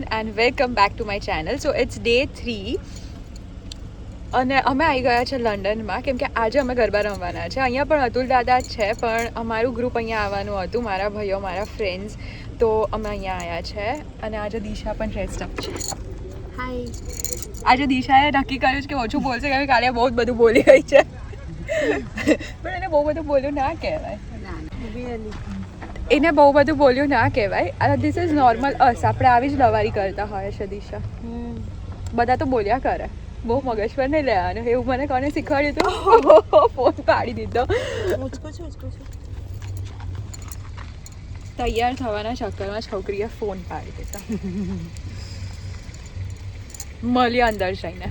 everyone and welcome back to my channel. So it's day 3 અને અમે આવી ગયા છે લંડનમાં કેમ કે આજે અમે ગરબા રમવાના છે. અહીંયા પણ અતુલ દાદા છે પણ અમારું ગ્રુપ અહીંયા આવવાનું હતું, મારા ભાઈઓ મારા ફ્રેન્ડ્સ, તો અમે અહીંયા આવ્યા છે અને આજે દિશા પણ ડ્રેસ્ડ અપ છે. હાય. આજે દિશાએ નક્કી કર્યું છે કે ઓછું બોલશે કેમ કે કાલે બહુ જ બધું બોલી ગઈ છે પણ એને બહુ બધું બોલ્યું ના કહેવાય, એને બહુ બધું બોલ્યું ના કહેવાય. ધીસ ઇઝ નોર્મલ અસ, આપણે આવી જ લવારી કરતા હોય છે દિશા. બધા તો બોલ્યા કરે, બહુ મગજ પર નહીં લેવાનું. એવું મને કોને શીખવાડ્યું હતું? ફોન પાડી દીધો. તૈયાર થવાના ચક્કરમાં છોકરીએ ફોન પાડી દીધો. મળ્યા અંદર જઈને.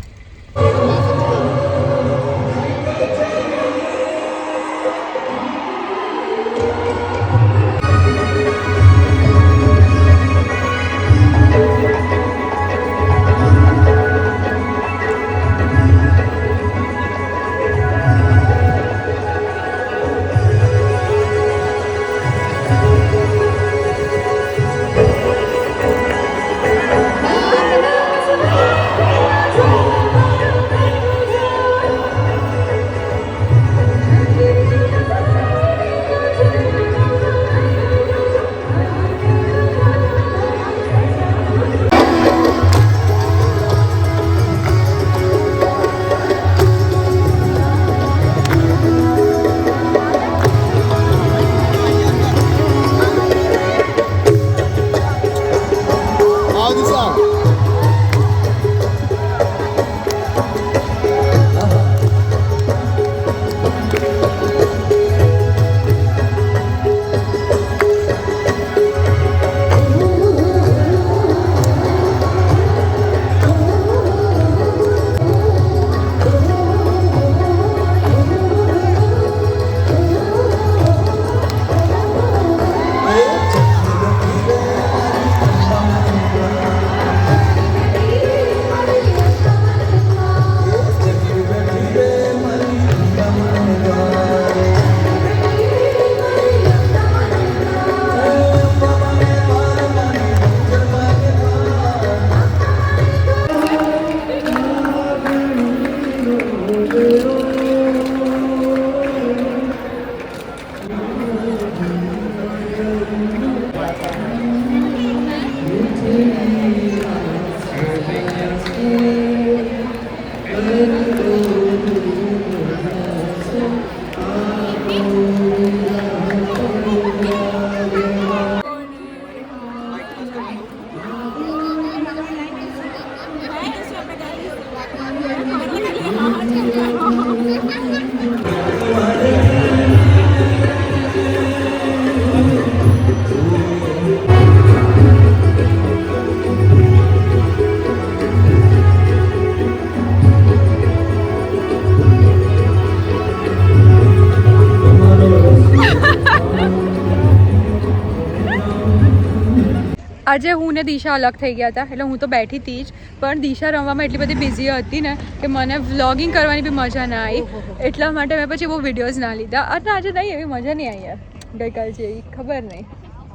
આજે હું ને દિશા અલગ થઈ ગયા હતા, એટલે હું તો બેઠી હતી જ, પણ દિશા રમવામાં એટલી બધી બિઝી હતી ને કે મને વ્લોગિંગ કરવાની બી મજા ના આવી, એટલા માટે મેં પછી બહુ વિડીયોઝ ના લીધા. અને આજે નહીં એવી મજા નહીં આવી યાર, ગઈકાલ જેવી ખબર નહીં,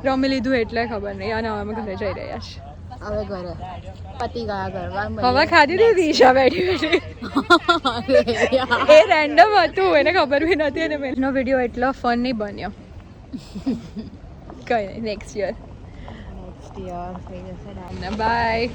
રમી લીધું એટલે ખબર નહીં. અને અમે ઘરે જઈ રહ્યા છીએ. હવે ઘરે પતિ ગયા ઘરમાં હવે ખાધી હતી દિશા બેઠી બેઠી. એ રેન્ડમ હતું, એને ખબર બી નથી અને એનો વિડીયો એટલો ફન નહીં બન્યો. કંઈ નહીં, નેક્સ્ટ યર. થઈ જશે. બાય.